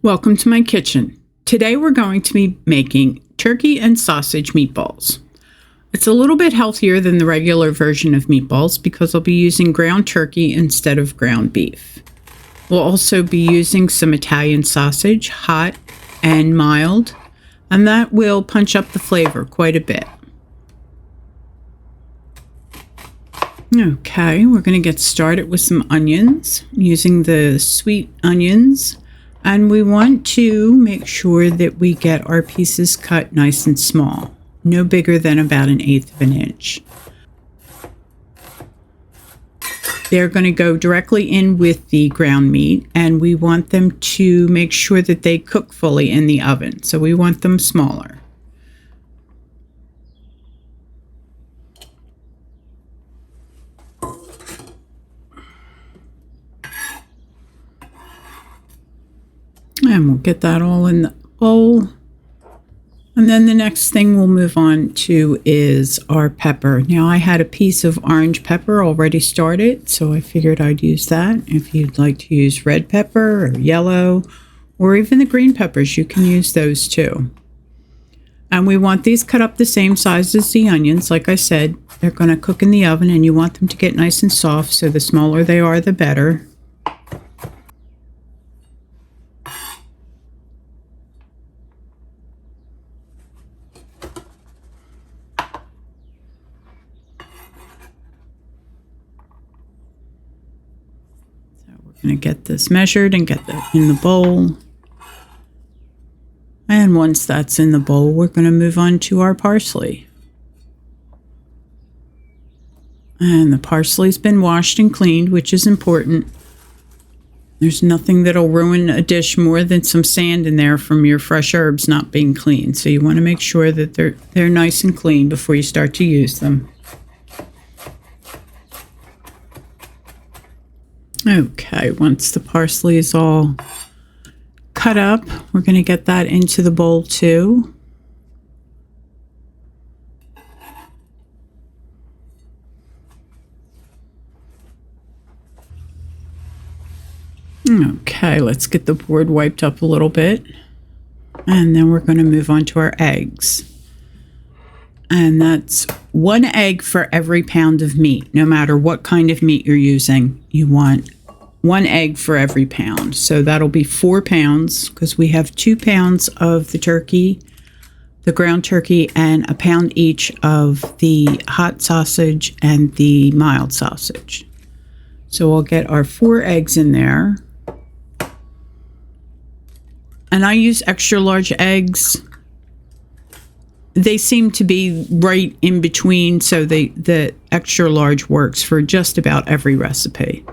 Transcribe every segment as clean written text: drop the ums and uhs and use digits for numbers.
Welcome to my kitchen. Today we're going to be making turkey and sausage meatballs. It's a little bit healthier than the regular version of meatballs because I'll be using ground turkey instead of ground beef. We'll also be using some Italian sausage, hot and mild, and that will punch up the flavor quite a bit. Okay, we're going to get started with some onions, using the sweet onions. And we want to make sure that we get our pieces cut nice and small, no bigger than about 1/8 of an inch. They're going to go directly in with the ground meat, and we want them to make sure that they cook fully in the oven. So we want them smaller. And we'll get that all in the bowl. And then the next thing we'll move on to is our pepper. Now I had a piece of orange pepper already started, so I figured I'd use that. If you'd like to use red pepper or yellow, or even the green peppers, you can use those too. And we want these cut up the same size as the onions. Like I said, they're going to cook in the oven and you want them to get nice and soft, so the smaller they are, the better. We're going to get this measured and get that in the bowl. And once that's in the bowl, we're going to move on to our parsley. And the parsley's been washed and cleaned, which is important. There's nothing that'll ruin a dish more than some sand in there from your fresh herbs not being cleaned. So you want to make sure that they're nice and clean before you start to use them. Okay, once the parsley is all cut up, we're going to get that into the bowl too. Okay, let's get the board wiped up a little bit. And then we're going to move on to our eggs. And that's 1 egg for every pound of meat. No matter what kind of meat you're using, you want 1 egg for every pound. So that'll be 4 pounds because we have 2 pounds of the turkey, the ground turkey, and 1 pound each of the hot sausage and the mild sausage. So we'll get our 4 eggs in there. And I use extra large eggs. They seem to be right in between, so the extra large works for just about every recipe.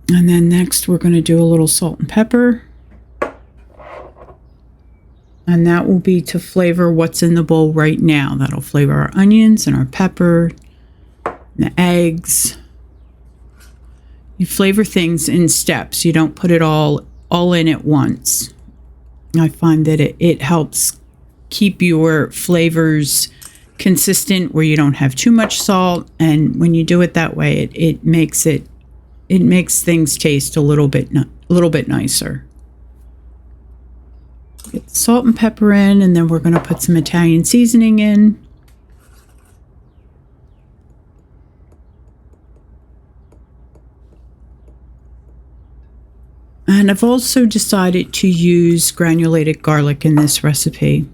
And then next we're going to do a little salt and pepper. And that will be to flavor what's in the bowl right now. That'll flavor our onions and our pepper, and the eggs. You flavor things in steps. You don't put it all in at once. I find that it helps keep your flavors consistent where you don't have too much salt, and when you do it that way, it makes things taste a little bit nicer. Get the salt and pepper in, and then we're going to put some Italian seasoning in. And I've also decided to use granulated garlic in this recipe.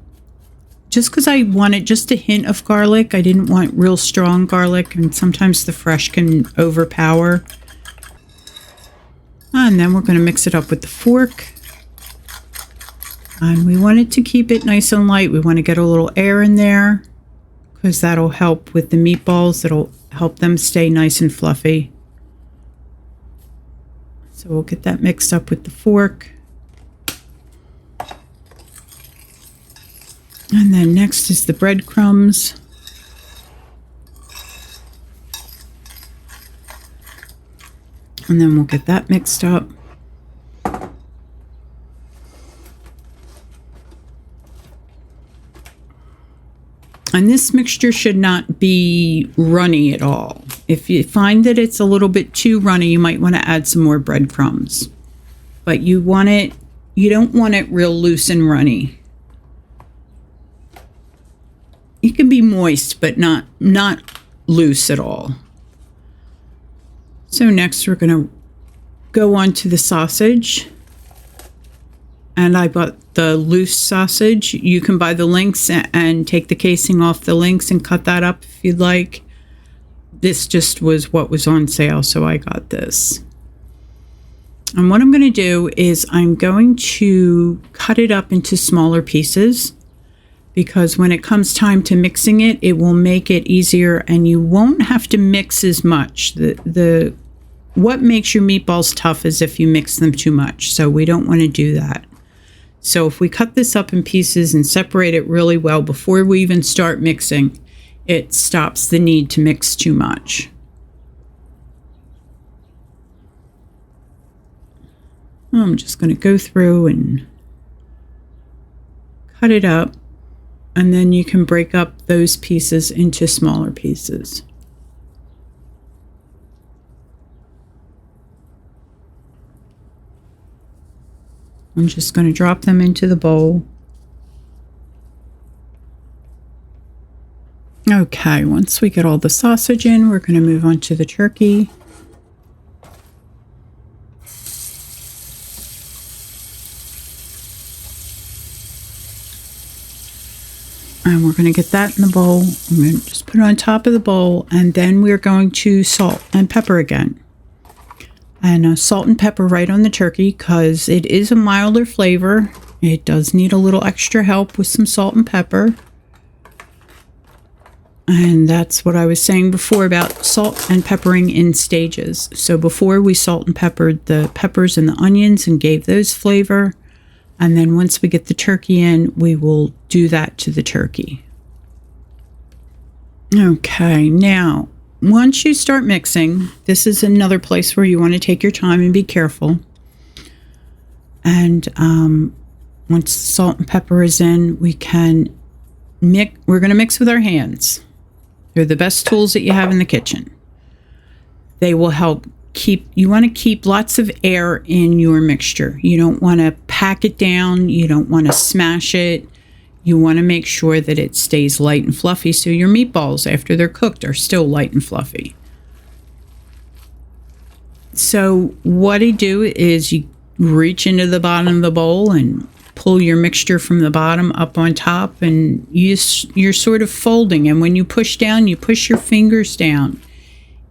Just because I wanted just a hint of garlic. I didn't want real strong garlic, and sometimes the fresh can overpower. And then we're going to mix it up with the fork. And we wanted to keep it nice and light. We want to get a little air in there because that'll help with the meatballs. That'll help them stay nice and fluffy. So we'll get that mixed up with the fork. And then next is the breadcrumbs. And then we'll get that mixed up. And this mixture should not be runny at all. If you find that it's a little bit too runny, you might want to add some more breadcrumbs. But you don't want it real loose and runny. It can be moist, but not loose at all. So next we're going to go on to the sausage. And I bought the loose sausage. You can buy the links and take the casing off the links and cut that up if you'd like. This just was what was on sale, so I got this. And what I'm going to do is I'm going to cut it up into smaller pieces, because when it comes time to mixing it, it will make it easier and you won't have to mix as much. What makes your meatballs tough is if you mix them too much, so we don't want to do that. So if we cut this up in pieces and separate it really well before we even start mixing, it stops the need to mix too much. I'm just going to go through and cut it up, and then you can break up those pieces into smaller pieces. I'm just going to drop them into the bowl. Okay, once we get all the sausage in, we're going to move on to the turkey. And we're going to get that in the bowl. I'm going to just put it on top of the bowl, and then we're going to salt and pepper again. And salt and pepper right on the turkey because it is a milder flavor. It does need a little extra help with some salt and pepper. And that's what I was saying before about salt and peppering in stages. So before we salt and peppered the peppers and the onions and gave those flavor. And then once we get the turkey in, we will do that to the turkey. Okay, now, once you start mixing, this is another place where you want to take your time and be careful. And once the salt and pepper is in, we're going to mix with our hands. They're the best tools that you have in the kitchen. They will help you want to keep lots of air in your mixture. You don't want to pack it down. You don't want to smash it. You want to make sure that it stays light and fluffy so your meatballs, after they're cooked, are still light and fluffy. So what I do is you reach into the bottom of the bowl and pull your mixture from the bottom up on top, and you're sort of folding. And when you push down, you push your fingers down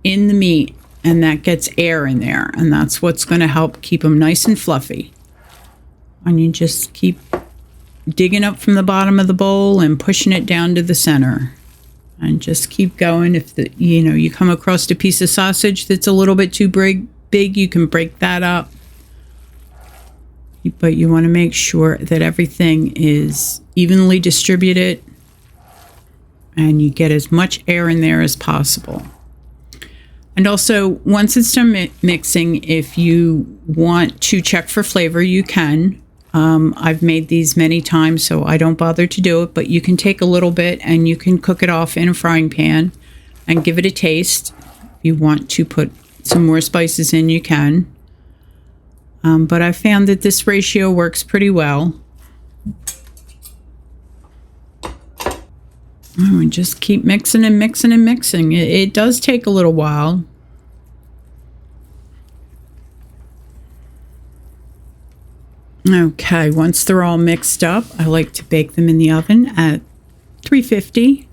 in the meat, and that gets air in there. And that's what's going to help keep them nice and fluffy. And you just keep digging up from the bottom of the bowl and pushing it down to the center. And just keep going. If you come across a piece of sausage that's a little bit too big, you can break that up. But you want to make sure that everything is evenly distributed and you get as much air in there as possible. And also, once it's done mixing, if you want to check for flavor, you can. I've made these many times, so I don't bother to do it, but you can take a little bit and you can cook it off in a frying pan and give it a taste. If you want to put some more spices in, you can. But I found that this ratio works pretty well. And just keep mixing and mixing and mixing. It does take a little while. Okay, once they're all mixed up, I like to bake them in the oven at 350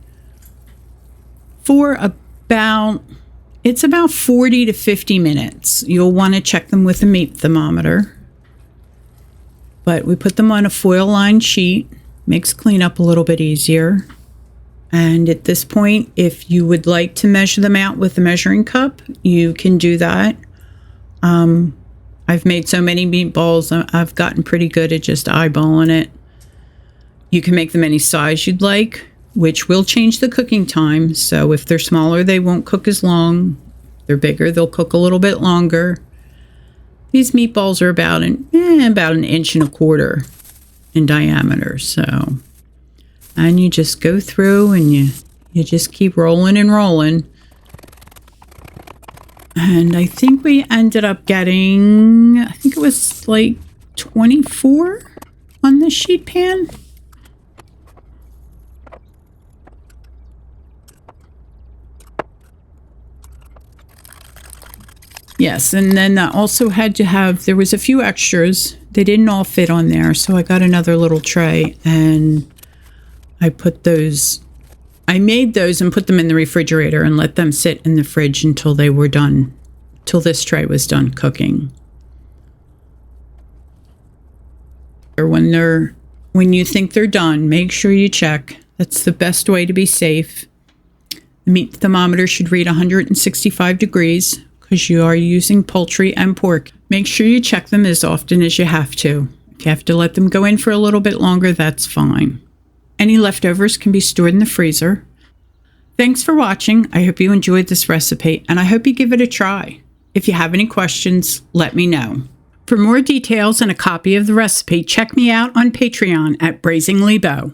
for about 40 to 50 minutes. You'll want to check them with a meat thermometer. But we put them on a foil-lined sheet. Makes cleanup a little bit easier. And at this point, if you would like to measure them out with a measuring cup, you can do that. I've made so many meatballs, I've gotten pretty good at just eyeballing it. You can make them any size you'd like, which will change the cooking time. So if they're smaller, they won't cook as long. If they're bigger, they'll cook a little bit longer. These meatballs are about an 1.25 inches in diameter. So, and you just go through and you just keep rolling and rolling. And I think we ended up getting, I think it was like 24 on the sheet pan. Yes, and then I also had to have, there was a few extras. They didn't all fit on there, so I got another little tray and I put those, I made those and put them in the refrigerator and let them sit in the fridge until they were done, till this tray was done cooking. Or when you think they're done, make sure you check. That's the best way to be safe. The meat thermometer should read 165 degrees. Because you are using poultry and pork. Make sure you check them as often as you have to. If you have to let them go in for a little bit longer, that's fine. Any leftovers can be stored in the freezer. Thanks for watching. I hope you enjoyed this recipe, and I hope you give it a try. If you have any questions, let me know. For more details and a copy of the recipe, check me out on Patreon at Braisingly Beau.